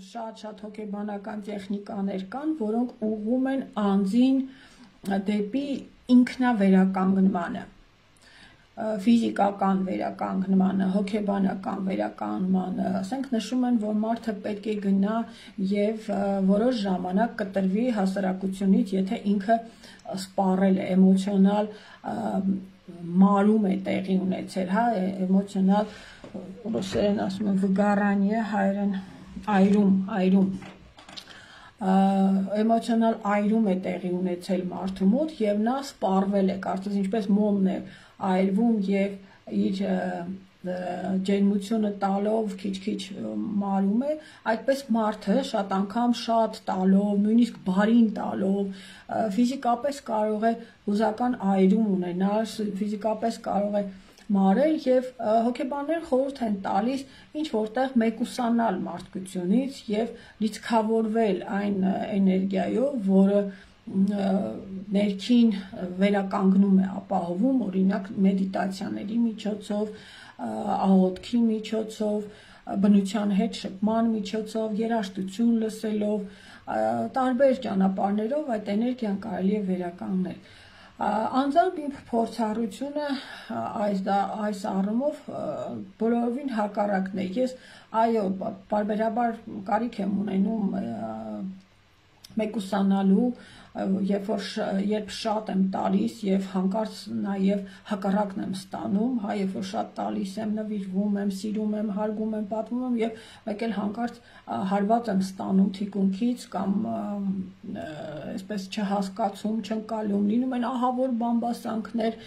Շատ հոգեբանական տեխնիկաներ կան, որոնք ուղղում են անձին դեպի ինքնավերականգնմանը, ֆիզիկական վերականգնմանը, հոգեբանական վերականգնմանը, ասենք նշում են, որ մարդը պետք է գնա եւ որոշ ժամանակ կտրվի հասարակությունից, եթե ինքը սպառել է, էմոցիոնալ մարում է տեղի ունեցել, հա, էմոցիոնալ, ռուսերեն ասում են վգարանիե, հայերեն այրում, էմոցիոնալ այրում է տեղի ունեցել մարդու մոտ եւ նա սպառվել է, կարծես ինչպես մոմն է այրվում եւ իր ջերմությունը տալով քիչ-քիչ մարում է, այդպես մարդը շատ անգամ շատ տալով, նույնիսկ բարին տալով, ֆիզիկապես կարող է հուզական այրում ունենալ, ֆիզիկապես կարող է մարել եւ հոգեբաններ խորհուրդ են տալիս ինչ որտեղ մեկուսանալ մարդկությունից եւ լիցքավորվել այն էներգիայով, որը ներքին վերականգնում է ապահովում, օրինակ մեդիտացիաների միջոցով, աղոթքի միջոցով, բնության հետ շփման միջոցով, երաժշտություն լսելով, տարբեր ճանապարհներով այդ էներգիան կարելի է վերականգնել։ Անձամբ իմ փորձառությունը այս առումով բոլորովին հակառակն է։ Ես այո, բարբերաբար կարիք եմ ունենում մեկուսանալու, երբ շատ եմ տալիս եւ հանկարծ նաեւ հակառակն եմ ստանում, հա, երբ որ շատ տալիս եմ, նվիրվում եմ, սիրում եմ, հարգում եմ, պատմում եմ եւ մեկ էլ հանկարծ հարված եմ ստանում թիկունքից կամ այսպես չհասկացում, չընկալում, լինում են ահավոր բամբասանքներ,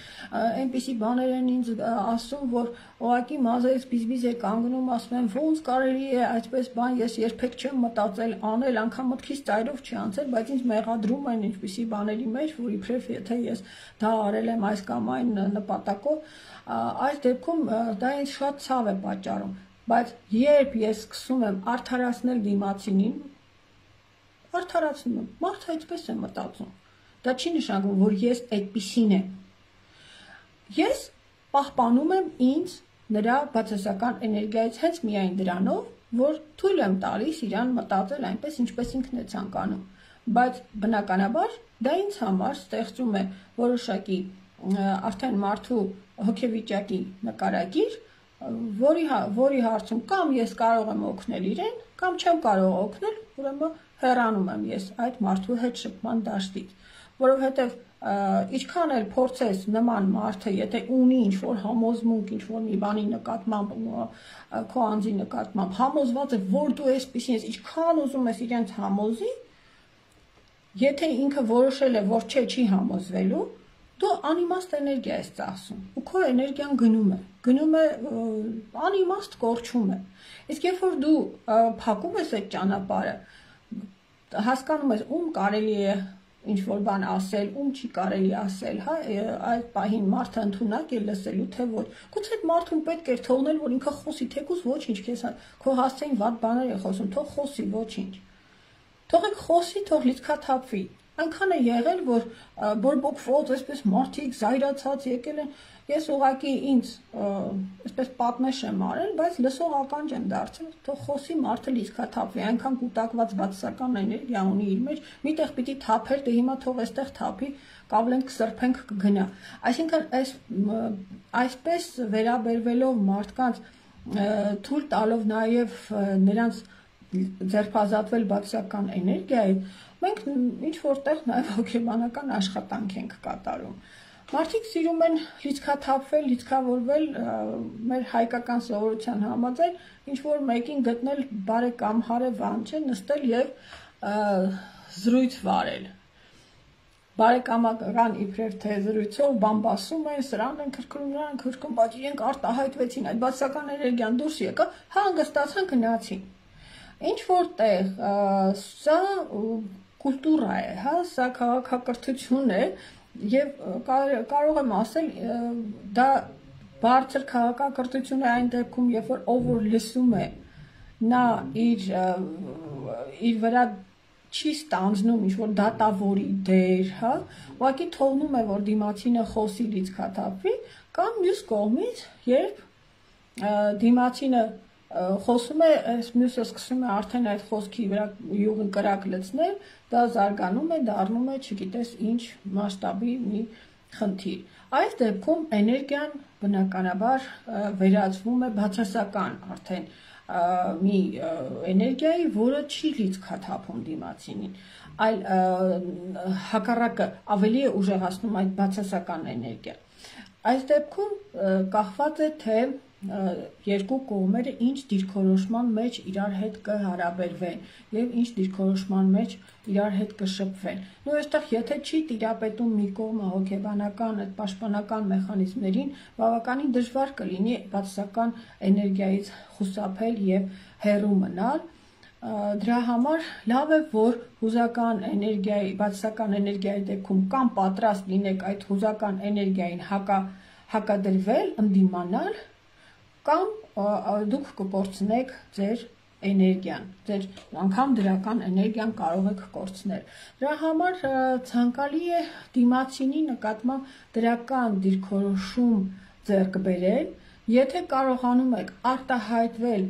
այնպիսի բաներ են ինձ ասում, որ ուղղակի մազերից բիզբիզ է կանգնում, ասում եմ, ոնց կարելի է այդպես բան, ես երբեք չեմ մտածել անել, անգամ մտքից ծայրով չի անցել, բայց ինձ մեղադրում են ինչպիսի բաների մեջ, որ իբրև եթե ես դա արել եմ այս կամ այն նպատակով, այս դեպքում դա ինձ շատ ցավ է պատճառում, բայց երբ ես սկսում եմ արդարացնել դիմացինին, արդարացնում եմ, մարդը այդպես է մտածում, դա չի նշանակում, որ ես այդպիսին եմ, ես պահպանում եմ ինձ նրա բացասական էներգիայից հենց միայն դրանով, որ թույլ եմ տալիս իրան մտածել այնպես, ինչպես ինքն է ցանկանում, բայց բնականաբար դա ինձ համար ստեղծում է որոշակի արդեն մարդու հոգեվիճակի նկարագիր, որի հարցում կամ ես կարող եմ օգնել իրեն, կամ չեմ կարող օգնել, ուրեմն հեռանում եմ ես այդ մարդու հետ շփման դաշտից, որովհետև ինչքան էլ փորձես նման մարդը, եթե ունի ինչ-որ համոզմունք, ինչ-որ մի բանի նկատմամբ, քո անձի նկատմամբ, համոզված է, որ դու այսպիսին ես, ինչքան ուզում ես իրենց համոզի, եթե ինքը որոշել է, որ չի համոզվելու, դու անիմաստ էներգիա ես ծախսում, ու քո էներգիան գնում է անիմաստ կորչում է, իսկ երբ որ դու փակում ես այդ ճանապարհը, հասկանում ես, ում կարելի է ինչ-որ բան ասել, ում չի կարելի ասել, հա, այդ պահին մարդը ընդունակ է լսելու, թե ոչ, գուցե այդ մարդուն պետք էր թողնել, որ ինքը խոսի, թեկուզ ոչինչ, քո հասցեին վատ բաներ է խոսում, թող խոսի, ոչինչ, թողեք խոսի, թող լիցքաթափվի, այնքան է եղել, որ բորբոքված, այսպես մարդիկ զայրացած եկել են, ես ուղղակի ինձ այսպես պատնեշ եմ արել, բայց լսող ականջ եմ դարձել, թող խոսի մարդը լիցքաթափվի, այնքան կուտակված բացասական էներգիա ունի իր մեջ, միտեղ պիտի թափեր, դե հիմա թող այստեղ թափի, կավլենք, սրբենք, կգնա։ Այսինքն այսպես վերաբերվելով մարդկանց թույլ տալով նաև նրանց ձերբազատվել բացասական էներգիայից, մենք ինչ որտեղ նաև հոգեբանական աշխատանք ենք կատարում։ Մարդիկ սիրում են լիցքաթափվել, լիցքավորվել, մեր հայկական սովորության համաձայն, ինչ որ մեկին գտնել բարեկամ, հարևան, չէ, նստել եւ զրույց վարել։ Բարեկամական իբրև թե զրույցով բամբասում են, սրան են քրքրում, նրան են քրքրում, բայց իրենք արտահայտվեցին, այդ բացասական էներգիան դուրս եկա, հանգստացան, գնացին։ Ինչ որտեղ սա կուլտուրա է, հա, սա քաղաքակրթություն է եւ կարող եմ ասել դա բարձր քաղաքակրթություն է այն դեպքում, երբ որ ով որ լսում է, նա իր վրա չի ստանձնում ինչ-որ դատավորի դեր, հա, ուղղակի թողնում է, որ դիմացինը խոսի լիցքաթափվի, կամ մյուս կողմից, երբ դիմացինը խոսում է, այս մյուսը սկսում է արդեն այդ խոսքի վրա յուղի կրակ լցնել, դա զարգանում է, դառնում է, չգիտես ինչ մասշտաբի մի խնդիր։ Այս դեպքում էներգիան բնականաբար վերածվում է բացասական արդեն մի էներգիայի, որը չի լիցքաթափում դիմացինին, այլ հակառակը ավելի է ուժեղացնում այդ բացասական էներգիան։ Այս դեպքում կախված է, թե երկու կողմերը ինչ դիրքորոշման մեջ իրար հետ կհարաբերվեն եւ ինչ դիրքորոշման մեջ իրար հետ կշփվեն։ Նու այստեղ եթե չի տիրապետում մի կողմը հոգեբանական այդ պաշտպանական մեխանիզմներին, բավականին դժվար կլինի բացասական էներգիայից խուսափել եւ հեռու մնալ։ Դրա համար լավ է, որ հուզական էներգիայի, բացասական էներգիայի դեպքում կամ պատրաստ լինեք այդ հուզական էներգիային հակադրվել, ընդդիմանալ, կամ դուք կկորցնեք ձեր էներգիան, ձեր անգամ դրական էներգիան կարող եք կորցնել։ Դրա համար ցանկալի է դիմացինի նկատմամբ դրական դիրքորոշում ձեռք բերել, եթե կարողանում եք արտահայտվել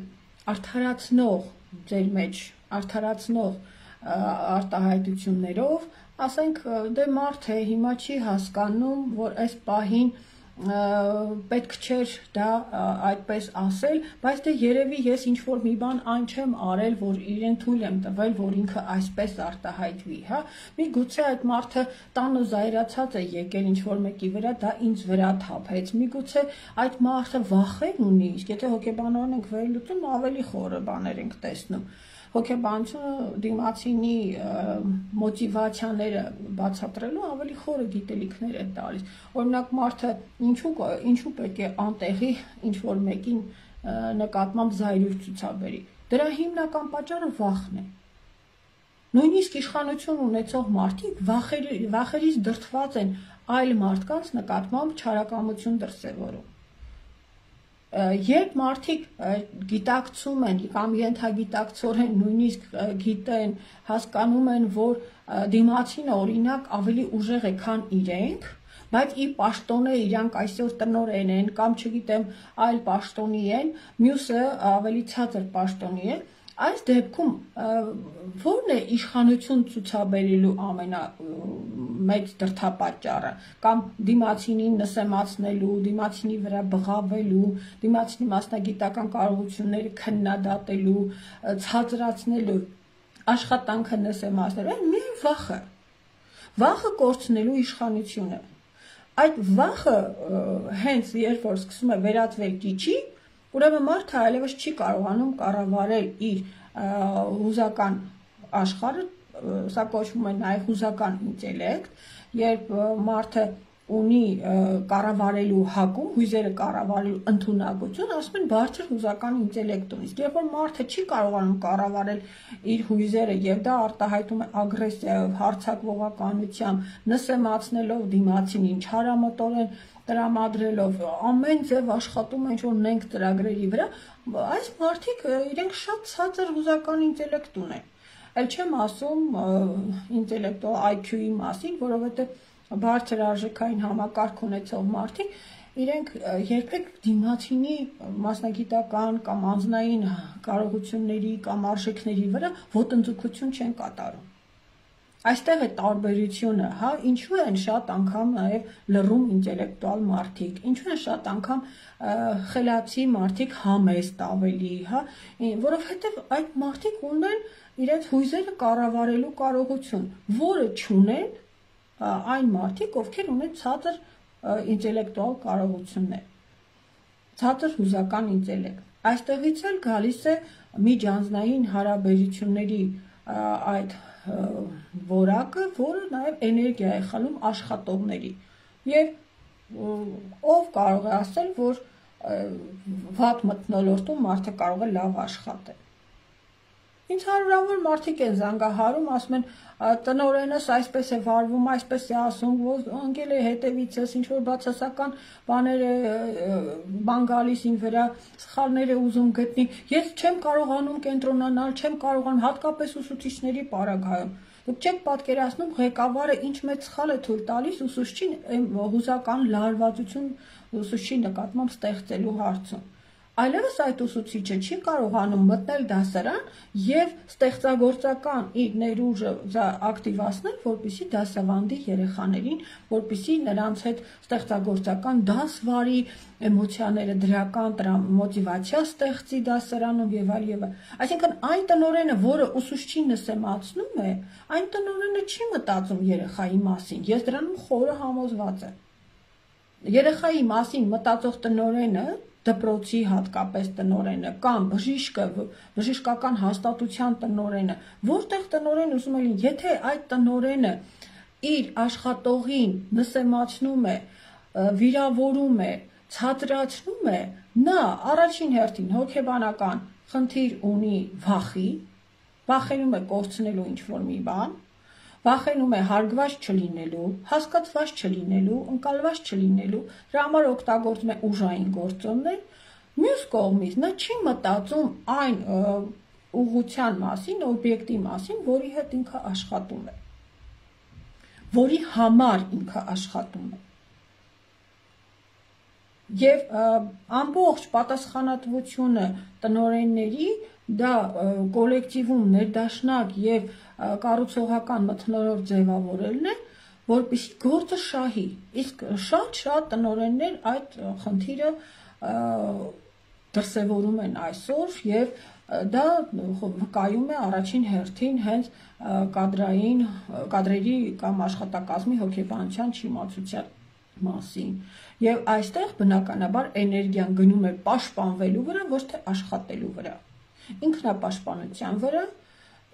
արդարացնող ձեր մեջ արդարացնող արտահայտություններով, ասենք դե մարդ է հիմա չի հասկանում, որ այս պահին պետք չէր դա այդպես ասել, բայց դե երևի ես ինչ-որ մի բան այն չեմ արել, որ իրեն թույլ եմ տվել, որ ինքը այսպես արտահայտվի, հա։ Միգուցե այդ մարդը տանը զայրացած է եկել ինչ-որ մեկի վրա, դա ինձ վրա թափեց, միգուցե այդ մարդը վախեր ունի, իսկ եթե հոգեբանորեն ենք վերլուծում, ավելի խորը բաներ ենք տեսնում։ Հոգեբանությունը դիմացինի մոտիվացիաները բացատրելու ավելի խորը գիտելիքներ է տալիս։ Օրինակ մարդը ինչու պետք է անտեղի ինչ-որ մեկին նկատմամբ զայրույթ ցուցաբերի։ Դրա հիմնական պատճառը վախն է։ Նույնիսկ իշխանություն ունեցող մարդիկ վախերից դրդված են այլ մարդկանց նկատմամբ չարակամություն դրսևորում։ Երբ մարդիկ գիտակցում են կամ ենթագիտակցորեն նույնիսկ գիտեն, հասկանում են, որ դիմացինը օրինակ ավելի ուժեղ է, քան իրենք, բայց ի պաշտոնե իրանք այսօր տնօրեն են կամ չգիտեմ այլ պաշտոնի են, մյուսը ավելի ցածր պաշտոնի է, այս դեպքում ո՞րն է իշխանություն ցուցաբերելու ամենամեծ դրդապատճառը, կամ դիմացինին նսեմացնելու, դիմացինի վրա բղավելու, դիմացինի մասնագիտական կարողությունները քննադատելու, ցածրացնելու, աշխատանքը նսեմացնելու, միայն վախը կորցնելու իշխանությունը։ Այդ վախը հենց երբ որ սկսում է վերածվել ճիճի, ուրեմն մարդը այլևս չի կարողանում կառավարել իր հուզական աշխարհը, սա կոչվում է նաև հուզական ինտելեկտ, երբ մարդը ունի կառավարելու հակում, հույզերը կառավարելու ընդունակություն, ասում են բարձր հուզական ինտելեկտ ունի։ Իսկ երբ որ մարդը չի կարողանում կառավարել իր հույզերը եւ դա արտահայտում է ագրեսիայով, հարձակվողականությամբ, նսեմացնելով դիմացինին, չարամտորեն տրամադրելով, ամեն ձև աշխատում են ինչ-որ նենք ծրագրերի վրա, այս մարդիկ իրենք շատ ցածր հուզական ինտելեկտ ունեն։ Էլ չեմ ասում ինտելեկտուալ IQ-ի մասին, որովհետև բարձր արժեքային համակարգ ունեցող մարդիկ իրենք երբեք դիմացինի մասնագիտական կամ անձնային կարողությունների կամ արժեքների վրա ոտնձգություն չեն կատարում։ Այստեղ է տարբերությունը, հա, ինչու են շատ անգամ նաև լռում ինտելեկտուալ մարդիկ, ինչու են շատ անգամ խելացի մարդիկ համեստ ավելի, հա, որովհետև այդ մարդիկ ունեն իրենց հույզերը կառավարելու կարողություն, որը չունեն այն մարդիկ, ովքեր ունեն ցածր ինտելեկտուալ կարողություններ, ցածր հուզական ինտելեկտ։ Այստեղից էլ գալիս է միջանձնային հարաբերությունների այդ որակը, որը նաև էներգիա է խլում աշխատողների։ Եվ ով կարող է ասել, որ վատ մթնոլորտում մարդը կարող է լավ աշխատել։ Ինձ հարյուրավոր մարդիկ են զանգահարում, ասում են տնօրենս այսպես է վարվում, այսպես է ասում, ընկել է հետևիցս, ինչ որ բացասական բաներ է բան գալիս ին վրա, սխալներ է ուզում գտնի։ Ես չեմ կարողանում կենտրոնանալ, չեմ կարողանում հատկապես ուսուցիչների պարագայում։ Դուք չեք պատկերացնում ղեկավարը ինչ մեծ սխալ է թույլ տալիս ուսուցչին հուզական լարվածություն ուսուցչի նկատմամբ ստեղծելու հարցում։ այլևս այդ ուսուցիչը չի կարողանում մտնել դասարան եւ ստեղծագործական իր ներուժը ակտիվացնել, որպեսզի դասավանդի երեխաներին, որպեսզի նրանց հետ ստեղծագործական դաս վարի, էմոցիաները դրական մոտիվացիա ստեղծի դասարանում եւ այլ եւ այլ։ Այսինքն այն տնօրենը, որը ուսուցչին նսեմացնում է, այն տնօրենը չի մտածում երեխայի մասին։ Ես դրանում խորը համոզված եմ։ Երեխայի մասին մտածող տնօրենը դպրոցի հատկապես տնօրենը կամ բժշկական հաստատության տնօրենը, որտեղ տնօրեն ուզում է լինի, եթե այդ տնօրենը իր աշխատողին նսեմացնում է, վիրավորում է, ցածրացնում է, նա առաջին հերթին հոգեբանական խնդիր ունի վախի, վախենում է կորցնելու ինչ-որ մի բան, վախենում է հարգված չլինելու, հասկացված չլինելու, ընկալված չլինելու, դրա համար օգտագործում է ուժային գործոններ, մյուս կողմից նա չի մտածում այն ուղղության մասին, օբյեկտի մասին, որի հետ ինքը աշխատում է, որի համար ինքը աշխատում է։ Եվ ամբողջ պատասխանատվությունը տնօրենների դա կոլեկտիվում ներդաշնակ եւ կառուցողական մթնոլորտ ձևավորելն է, որպեսզի գործը շահի։ Իսկ շատ տնօրեններ այդ խնդիրը դրսևորում են այսօր եւ դա վկայում է առաջին հերթին հենց կադրերի կամ աշխատակազմի հոգեբանության չիմացության մասին։ Եվ այստեղ բնականաբար էներգիան գնում է պաշտպանվելու վրա, ոչ թե աշխատելու վրա։ Ինքնապաշտպանության վրա,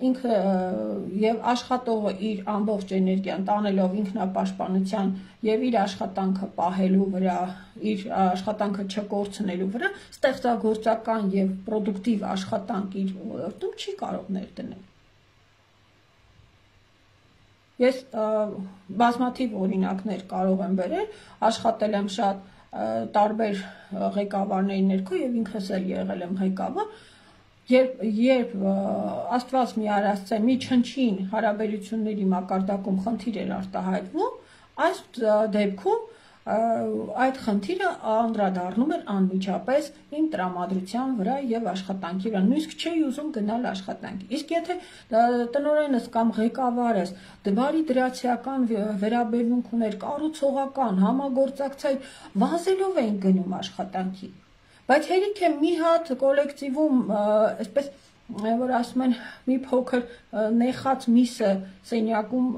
ինքը եւ աշխատողը իր ամբողջ էներգիան տանելով ինքնապաշտպանության եւ իր աշխատանքը պահելու վրա, իր աշխատանքը չկորցնելու վրա, ստեղծագործական եւ պրոդուկտիվ աշխատանք իր ոլորտում չի կարող ներդնել։ Ես բազմաթիվ օրինակներ կարող եմ բերել, աշխատել եմ շատ տարբեր ղեկավարների ներքո եւ ինքս էլ եղել եմ ղեկավար, երբ Աստված մի արածե մի չնչին հարաբերությունների մակարդակում խնդիր էր արտահայտվում, այս դեպքում այդ խնդիրը անդրադառնում էր անմիջապես իմ տրամադրության վրա եւ աշխատանքի վրա, նույնիսկ չէի ուզում գնալ աշխատանքի։ Իսկ եթե տնօրենս կամ ղեկավարս դվարի դրացիական վերաբերմունք ուներ, կառուցողական, համագործակցային, վազելով էին գնում աշխատանքի։ Բայց հերիք է մի հատ կոլեկտիվում, այսպես որ ասում են, մի փոքր նեխած միսը սենյակում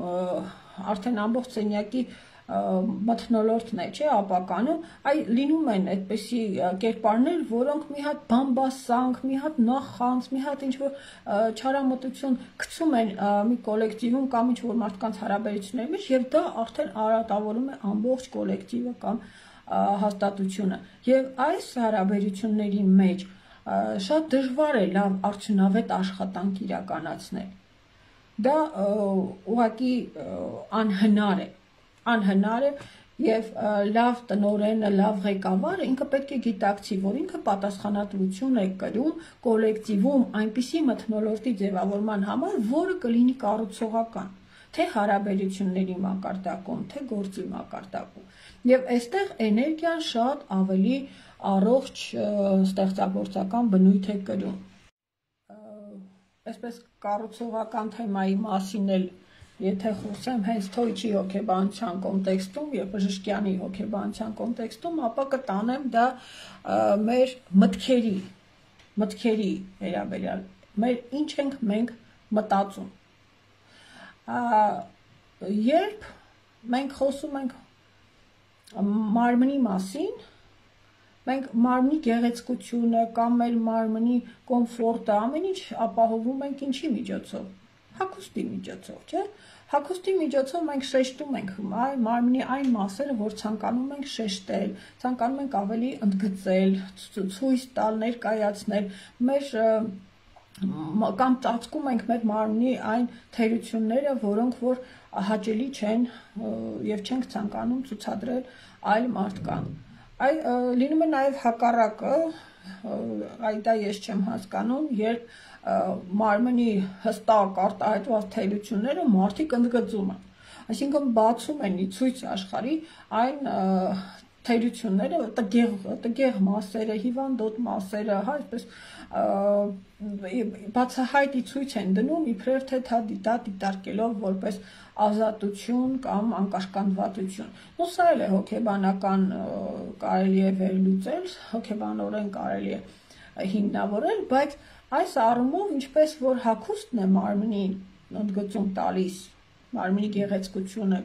արդեն ամբողջ սենյակի մթնոլորտն է, չէ, ապականում, այ լինում են այդպիսի կերպարներ, որոնք մի հատ բամբասանք, մի հատ նախանց, մի հատ ինչ-որ չարամտություն գցում են մի կոլեկտիվում կամ ինչ-որ մարդկանց հարաբերությունների մեջ եւ դա արդեն արատավորում է ամբողջ կոլեկտիվը կամ հաստատությունը։ Եվ այս հարաբերությունների մեջ շատ դժվար է լավ արդյունավետ աշխատանք իրականացնել։ Դա ուղղակի անհնար է եւ լավ տնօրենը, լավ ղեկավարը ինքը պետք է գիտակցի, որ ինքը պատասխանատվություն է կրում կոլեկտիվում այնպիսի մթնոլորտի ձևավորման համար, որը կլինի կառուցողական, թե հարաբերությունների մակարդակում, թե գործի մակարդակում։ Եվ այստեղ էներգիան շատ ավելի առողջ ստեղծագործական բնույթ է կրում։ Այսպես կառուցողական թեմայի մասին էլ եթե խոսեմ հենց Թոյչի հոգեբանության կոնտեքստում եւ Բժշկյանի հոգեբանության կոնտեքստում, ապա կտանեմ դա մեր մտքերի վերաբերյալ, մեր ինչ ենք մենք մտածում։ Երբ մենք խոսում ենք մարմնի մասին, մենք մարմնի գեղեցկությունը կամ մեր մարմնի կոմֆորտը ամեն ինչ ապահովում ենք ինչի միջոցով, հագուստի միջոցով, չէ՞։ Հագուստի միջոցով մենք շեշտում ենք մարմնի այն մասերը, որ ցանկանում ենք շեշտել, ցանկանում ենք ավելի ընդգծել, ցույց տալ, ներկայացնել, մեր կամ ծածկում ենք մեր մարմնի այն թերությունները, որոնք որ հաճելի չեն եւ չենք ցանկանում ցուցադրել այլ մարդկանց։ Լինում է նաև հակառակը, դա ես չեմ հասկանում, երբ մարմնի հստակ արտահայտված թերությունները մարդիկ ընդգծում են, այսինքն բացում են ի ցույց աշխարհի այն թերությունները, տգեղ մասերը, հիվանդոտ մասերը, հա, այսպես բացահայտի ցույց են դնում իբրև թե դա դիտարկելով որպես ազատություն կամ անկաշկանդվածություն։ Ու սա էլ է հոգեբանական կարելի է վերլուծել, հոգեբանորեն կարելի է հիմնավորել, բայց այս առումով ինչպես որ հագուստն է մարմնին ընդգծում տալիս, մարմնի գեղեցկությունը,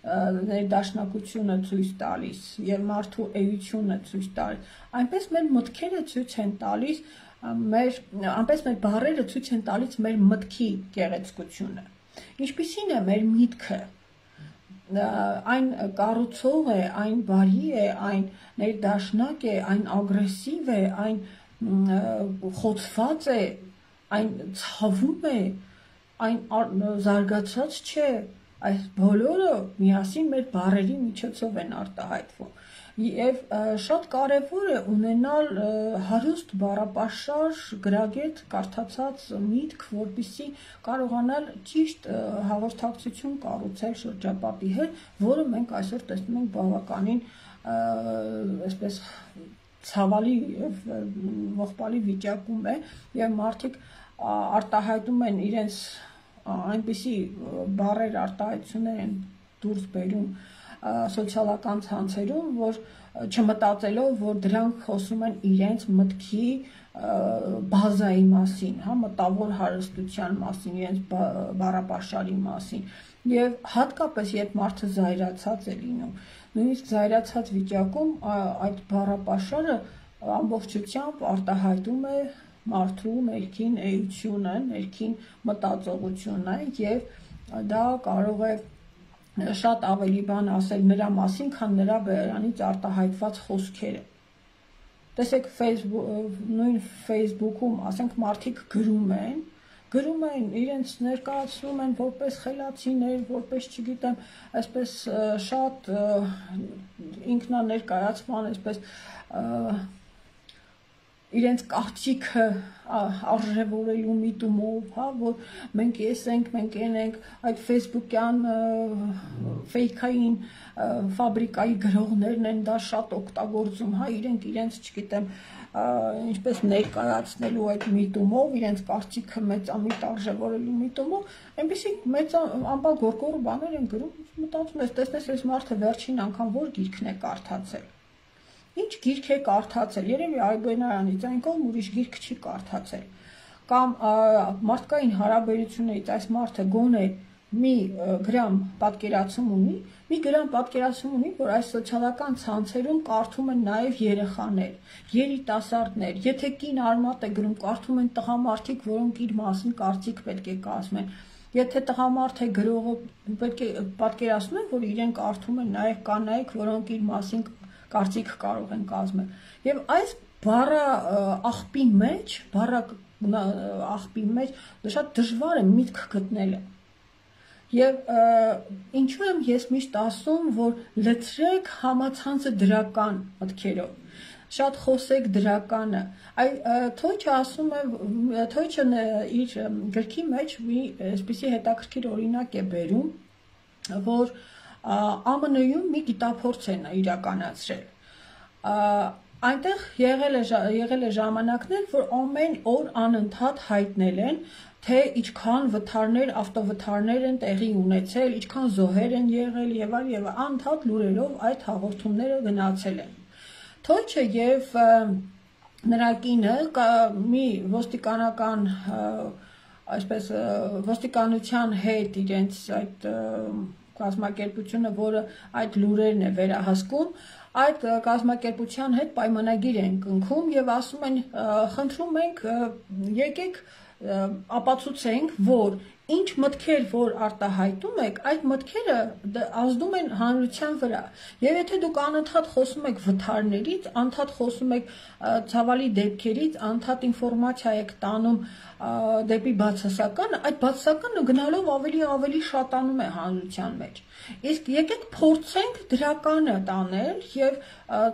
ներդաշնակությունը ցույց տալիս եւ մարդու էությունը ցույց տալիս, այնպես մեր մտքերը ցույց են տալիս այնպես մեր բառերը ցույց են տալիս մեր մտքի գեղեցկությունը։ Ինչպիսին է մեր միտքը, այն կառուցող է, այն բարի է, այն ներդաշնակ է, այն ագրեսիվ է, այն խոցված է, այն ցավում է, այն զարգացած չէ, այս բոլորը միասին մեր բառերի միջոցով են արտահայտվում։ Եվ շատ կարևոր է ունենալ հարուստ բառապաշար, գրագետ, կարդացած միտք, որպեսզի կարողանալ ճիշտ հաղորդակցություն կառուցել շրջապատի հետ, որը մենք այսօր տեսնում ենք բավականին այսպես ցավալի եւ ողբալի վիճակում է, եւ մարդիկ արտահայտում են իրենց այնպիսի բառեր արտահայտություններ են դուրս բերում սոցիալական ցանցերում, որ չմտածելով, որ դրանք խոսում են իրենց մտքի բազայի մասին, հա, մտավոր հարստության մասին, իրենց բառապաշարի մասին, եւ հատկապես երբ մարդը զայրացած է լինում, նույնիսկ զայրացած վիճակում այդ բառապաշարը ամբողջությամբ արտահայտում է մարդու ներքին էությունը, ներքին մտածողությունը եւ դա կարող է շատ ավելի բան ասել նրա մասին, քան նրա բերանից արտահայտված խոսքերը։ Տեսեք նույն Facebook-ում, ասենք մարդիկ գրում են, իրենց ներկայացնում են որպես խելացիներ, որպես, չգիտեմ, այսպես շատ ինքնաներկայացման, այսպես իրենց կարծիքը արժևորելու միտումով, հա, որ մենք ենք, մենք ենք այդ Facebook-յան ֆեյքային ֆաբրիկայի գրողներն են դա շատ օգտագործում, հա, իրենց, չգիտեմ, ինչպես ներկայացնելու այդ միտումով, իրենց կարծիքը մեծամիտ արժևորելու միտումով, այնպեսի մեծ ամբալ գորգոր բաներ են գրում, մտածում ես, տեսնես, այս մարդը վերջին անգամ որ գիրքն է կարդացել։ Ինչ գիրք է կարդացել, երևի Այբենարանից, այն կողմ ուրիշ գիրք չի կարդացել, կամ մարդկային հարաբերություններից այս մարդը գոնե մի գրամ պատկերացում ունի, որ այս սոցիալական ցանցերում կարդում են նաև երեխաներ, երիտասարդներ, եթե կին արմատ է գրում, կարդում են տղամարդիկ, որոնք իր մասին կարծիք պետք է կազմեն, եթե տղամարդ է գրողը, պետք է պատկերացնում են, որ իրեն կարդում են նաև կանայք, որոնք իր մասին կարծիք կարող են կազմել։ Եվ այս բառա աղբի մեջ շատ դժվար է միտք գտնելը։ Եվ ինչու եմ ես միշտ ասում, որ լցրեք համացանցը դրական մտքերով, շատ խոսեք դրականը։ Թոյչը ասում է, Թոյչը իր գրքի մեջ մի այսպիսի հետաքրքիր օրինակ է բերում, որ ԱՄՆ-ում մի գիտափորձ են իրականացրել։ Այնտեղ եղել է ժամանակներ, որ ամեն օր անընդհատ հայտնել են, թե ինչքան վթարներ, ավտովթարներ են տեղի ունեցել, ինչքան զոհեր են եղել եւ այլ, անընդհատ լուրերով այդ հաղորդումները գնացել են։ Թոյչը եւ նրա կինը մի ոստիկանական այսպես ոստիկանության հետ իրենց այդ կազմակերպությունը, որը այդ լուրերն է վերահսկում, այդ կազմակերպության հետ պայմանագիր են կնքում եւ ասում են, խնդրում ենք, եկեք ապացուցենք, որ ինչ մտքեր որ արտահայտում եք, այդ մտքերը ազդում են հանրության վրա։ Եվ եթե դուք անընդհատ խոսում եք վթարներից, անընդհատ խոսում եք ցավալի դեպքերից, անընդհատ ինֆորմացիա եք տանում դեպի բացասականը, այդ բացասականը գնալով ավելի շատանում է հանրության մեջ։ Իսկ եկեք փորձենք դրականը տանել եւ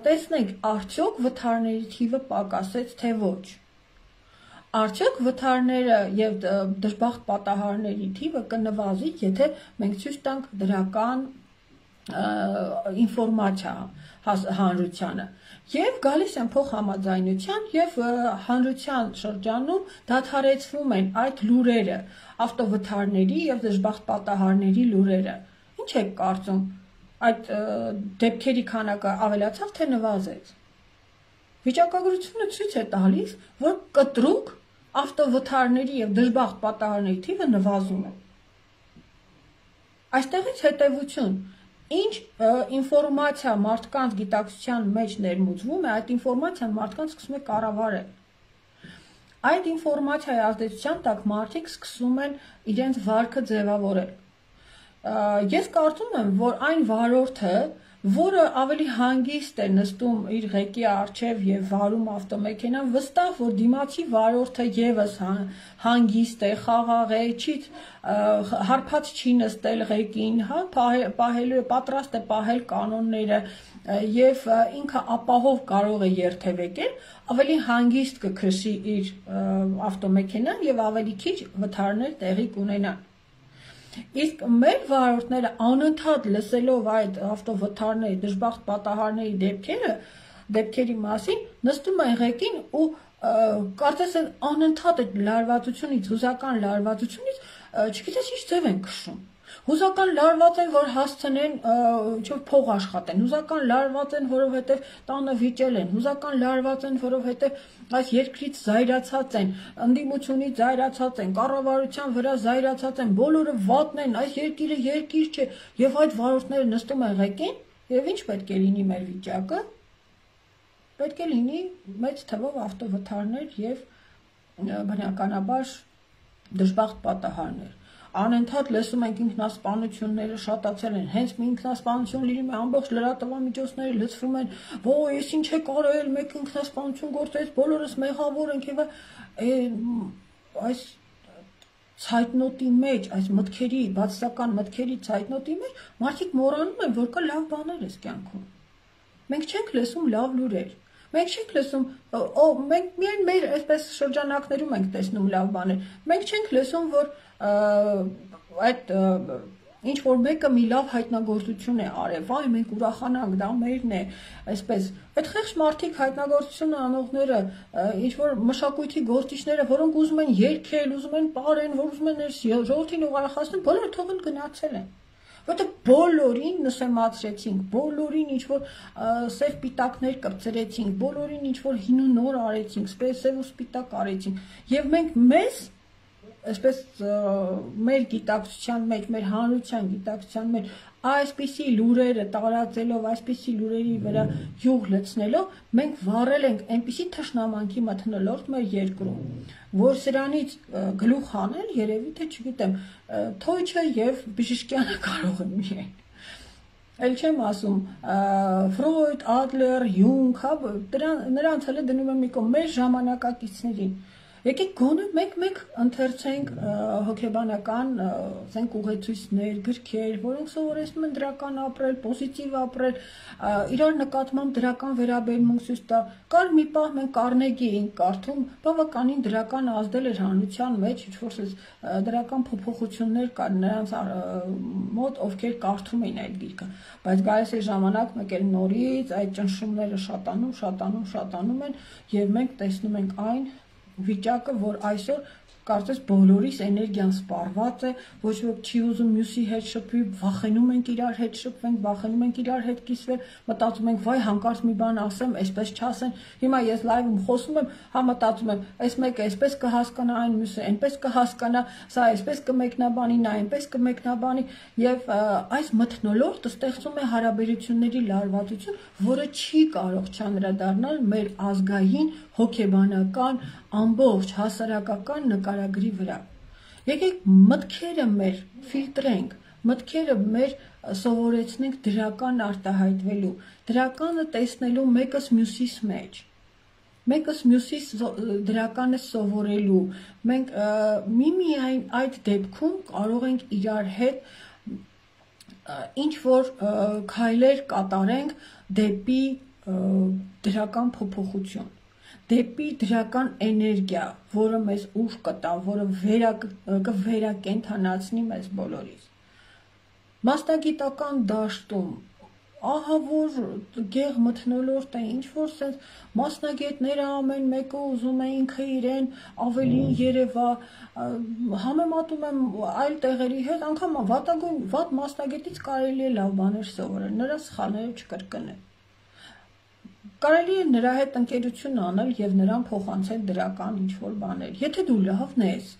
տեսնենք արդյոք վթարների թիվը պակասեց թե ոչ։ Արդյոք վթարները եւ դժբախտ պատահարների թիվը կնվազի, եթե մենք ցույց տանք դրական ինֆորմացիա հանրությանը եւ գալիս են փոխհամաձայնության եւ հանրության շրջանում դադարեցվում են այդ լուրերը ավտովթարների եւ դժբախտ պատահարների լուրերը ինչ եք կարծում այդ դեպքերի քանակը ավելացավ թե նվազեց վիճակագրությունը ցույց է տալիս որ կտրուկ ավտովթարների եւ դժբախտ պատահարների թիվը նվազում է այստեղից հետևություն ինչ ինֆորմացիա մարդկանց գիտակցության մեջ ներմուծվում է, այդ ինֆորմացիան մարդկանց սկսում է կառավարել։ Այդ ինֆորմացիայի ազդեցության տակ մարդիկ սկսում են իրենց վարքը ձևավորել։ Ես կարծում եմ, որ այն վարորդը, որը ավելի հանգիստ է նստում իր ղեկի առջև եւ վարում ավտոմեքենան, վստահ որ դիմացի վարորդը եւս հանգիստ է, խաղաղ է, չի հարբած չի նստել ղեկին, հա, պահելու է, պատրաստ է պահել կանոնները եւ ինքը ապահով կարող է երթևեկել, ավելի հանգիստ կքշի իր ավտոմեքենան եւ ավելի քիչ վթարներ տեղի կունենան։ Իսկ մեր վարորդները անընդհատ լսելով այդ ավտովթարների, դժբախտ պատահարների դեպքերի մասին, նստում են ղեկին ու կարծես անընդհատ այդ լարվածությունից, հուզական լարվածությունից, չգիտես ինչ ձև են քշում։ Հուզական լարված են, որ հասցնեն փող աշխատեն, հուզական լարված են, որովհետև տանը վիճել են, հուզական լարված են, որովհետև այս երկրից զայրացած են, ընդդիմությունից զայրացած են, կառավարության վրա զայրացած են, բոլորը վատն են, այս երկիրը երկիր չէ, եւ այդ վարորդները նստում են ղեկին, եւ ինչ պետք է լինի մեր վիճակը։ Պետք է լինի մեծ թվով ավտովթարներ եւ բնականաբար դժբախտ պատահարներ։ Անընդհատ լսում ենք ինքնասպանությունները շատացել են, հենց մի ինքնասպանություն լինում է, ամբողջ լրատվամիջոցները լցվում են, ո ես ինչ եք արել, մեկ ինքնասպանություն գործեց, բոլորս մեղավոր ենք եւ այս ցայտնոտի մեջ, այս մտքերի, բացասական մտքերի ցայտնոտի մեջ մարդիկ մոռանում են, որ կա լավ բաներ այս կյանքում։ Մենք չենք լսում լավ լուրեր։ Մենք չենք լսում, մենք միայն մեր այսպես շրջանակներում ենք տեսնում լավ բաներ։ Մենք չենք լսում, որ այդ ինչ որ մեկը մի լավ հայտնագործություն է արել, վայ մենք ուրախանանք, դա մերն է, այսպես։ Այդ խեղճ մարդիկ հայտնագործություն անողները, ինչ որ մշակույթի գործիչները, որոնք ուզում են երգել, ուզում են պարեն, որ ուզում են ժողովրդին ուղղախացնել, բոլորը թողել գնացել են։ Որտեղ բոլորին նշեմացրեցինք, բոլորին ինչ որ սև պիտակներ կպցրեցինք, բոլորին ինչ որ հին ու նոր արեցինք, սև ու սպիտակ արեցինք, եւ մենք մեզ այսպես մեր գիտակցության մեջ, մեր հանրության գիտակցության մեջ այսպիսի լուրերը տարածելով, այսպիսի լուրերի վրա յուղ լցնելով, մենք վառել ենք այնպիսի թշնամանքի մթնոլորտ մեր երկրում, որ սրանից գլուխ հանել երևի թե չգիտեմ, Թոյչը եւ Բժիշկյանը կարող են միայն։ Էլ չեմ ասում Ֆրոյդ, Ադլեր, Յունգ, հա, նրանց հələ դնում եմ մի կողմ մեր ժամանակակիցներին։ Եկեք գոնե մեկ ընթերցենք հոգեբանական, ասենք ուղեցույցներ, գրքեր, որոնք սովորեցնում են դրական ապրել, պոզիտիվ ապրել, իրար նկատմամբ դրական վերաբերմունք ցույց տա։ Կար մի պահ մենք Կարնեգի էինք կարդում, բավականին դրական ազդել էր հանրության մեջ, ինչ-որ դրական փոփոխություններ կար նրանց մոտ, ովքեր կարդում էին այդ գիրքը, բայց գալիս է ժամանակ մեկ էլ նորից այդ ճնշումները շատանում են եւ մենք տեսնում ենք այն վիճակը, որ այսօր կարծես բոլորիս էներգիան սպառված է, ոչ ոք չի ուզում մյուսի հետ շփվի, վախենում ենք իրար հետ շփվենք, վախենում ենք իրար հետ կիսվել, մտածում ենք, վայ, հանկարծ մի բան ասեմ, այսպես չասեն։ Հիմա ես լայվում խոսում եմ, հա մտածում եմ, այս մեկը այսպես կհասկանա, այն մյուսը այնպես կհասկանա, սա այսպես կմեկնաբանի, նա այնպես կմեկնաբանի, եւ այս մթնոլորտը ստեղծում է հարաբերությունների լարվածություն, որը չի կարող չանդրադառնալ մեր ազգային հոգեբանական ամբողջ հասարակական նկարագրի վրա։ Եկեք մտքերը մեր ֆիլտրենք, մտքերը մեր սովորեցնենք դրական արտահայտվելու, դրականը տեսնելու մեկս մյուսիս մեջ, մեկս մյուսիս դրականը սովորելու, մենք միմիայն այդ դեպքում կարող ենք իրար հետ ինչ որ քայլեր կատարենք դեպի դրական փոփոխություն, դեպի դրական էներգիա, որը մեզ ուժ կտա, որը կվերակենդանացնի մեզ բոլորիս։ Մասնագիտական դաշտում ահա որ գեղ մթնոլորտ է, ինչ որ sense մասնագետները ամեն մեկը ուզում է ինքը իրեն ավելին երևա, համեմատում եմ այլ տեղերի հետ, անգամ վատագույն վատ մասնագետից կարելի է լավ բաներ սովորել, նրա սխալները չկրկնել։ Կարելի է նրա հետ ընկերություն անել եւ նրան փոխանցել դրական ինչ-որ բաներ։ Եթե դու լավն ես,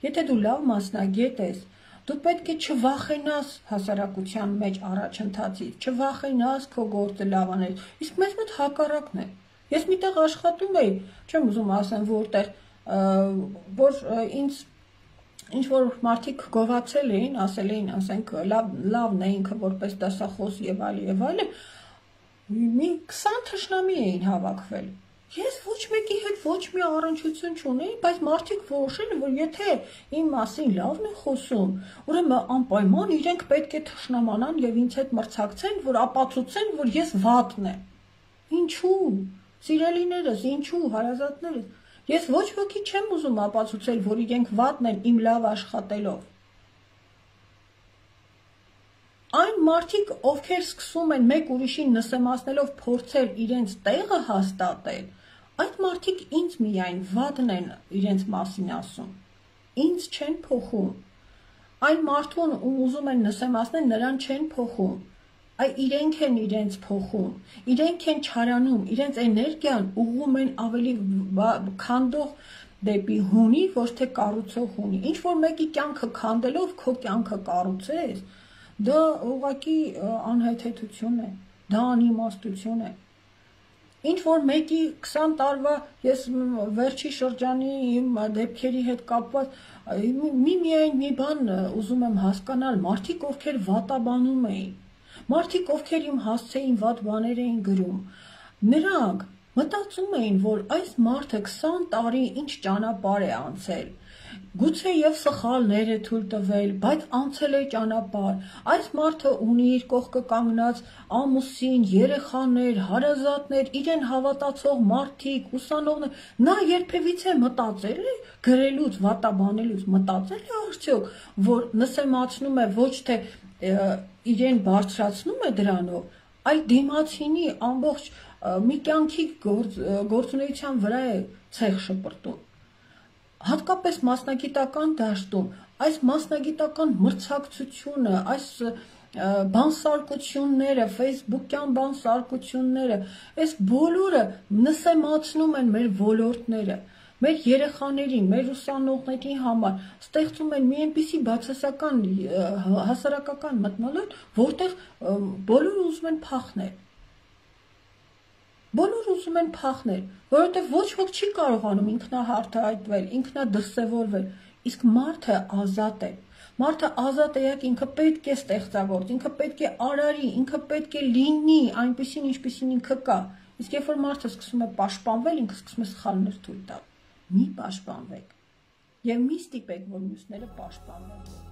եթե դու լավ մասնագետ ես, դու պետք է չվախենաս հասարակության մեջ առաջընթացից, չվախենաս քո գործը լավ անել։ Իսկ մեզ մոտ հակառակն է։ Ես միտեղ աշխատում էի, չեմ ուզում ասեմ որտեղ, որ ինձ ինչ որ մարդիկ գովացել էին, ասել էին, ասենք, լավն է ինքը որպես դասախոս եւ այլն, մի 20 թշնամի էին հավաքվել։ Ես ոչ մեկի հետ ոչ մի առնչություն չունեի, բայց մարդիկ որոշել են, որ եթե իմ մասին լավն է խոսում, ուրեմն անպայման իրենք պետք է թշնամանան եւ ինձ հետ մրցակցեն, որ ապացուցեն, որ ես վատն եմ։ Ինչու՞, սիրելիներս, ինչու, հարազատներս, ես ոչ ոքի չեմ ուզում ապացուցել, որ իրենք վատն են իմ լավ աշխատելով։ Այն մարդիկ, ովքեր սկսում են մեկ ուրիշին նսեմացնելով փորձել իրենց տեղը հաստատել, այդ մարդիկ ինձ միայն վատն են իրենց մասին ասում, ինձ չեն փոխում, այն մարդուն, ում ուզում են նսեմացնել, նրան չեն փոխում, իրենք են իրենց փոխում, իրենք են չարանում, իրենց էներգիան ուղղում են ավելի քանդող դեպի հունի, ոչ թե կառուցող հունի, ինչ որ մեկի կյանքը քանդելով քո կյանքը կառուցես, դա ուղղակի անհեթեթություն է, դա անիմաստություն է։ Ինչ որ մեկի 20 տարվա ես վերջի շրջանի իմ դեպքերի հետ կապված միայն մի բան ուզում եմ հասկանալ, մարդիկ ովքեր վատաբանում էին, մարդիկ ովքեր իմ հասցեին վատ բաներ էին գրում, նրանք մտածում էին, որ այս մարդը 20 տարի ինչ ճանապարհ է անցել, գուցե եւ սխալներ է թույլ տվել, բայց անցել է ճանապարհ, այս մարդը ունի իր կողքը կանգնած ամուսին, երեխաներ, հարազատներ, իրեն հավատացող մարդիկ, ուսանողներ, նա երբևիցե մտածել է գրելուց, վատաբանելուց, մտածել է արդյոք, որ նսեմացնում է ոչ թե իրեն բարձրացնում է դրանով, այլ դիմացինի ամբողջ մի կյանքի գործունեության վրա է ցեղ շպրտում։ Հատկապես մասնագիտական դաշտում, այս մասնագիտական մրցակցությունը, այս բանսարկությունները, ֆեյսբուքյան բանսարկությունները, այս բոլորը նսեմացնում են մեր ոլորտները, մեր երեխաների, մեր ուսանողների համար, ստեղծում են մի այնպիսի բացասական հասարակական մթնոլորտ, որտեղ բոլորը ուզում են փախնել։ Բոլորը ուզում են փախնել, որովհետև ոչ ոք չի կարողանում ինքնահարթայտվել, ինքնադրսևորվել, իսկ մարդը ազատ է։ Մարդը ազատ է, եք ինքը պետք է ստեղծագործ, ինքը պետք է արարի, ինքը պետք է լինի այնպիսին, ինչպիսին ինքը կա։ Իսկ երբ որ մարդը սկսում է պաշտպանվել, ինքը սկսում է սխալներ թույլ տալ։ Մի պաշտպանվեք եւ մի ստիպեք, որ մյուսները պաշտպանվեն։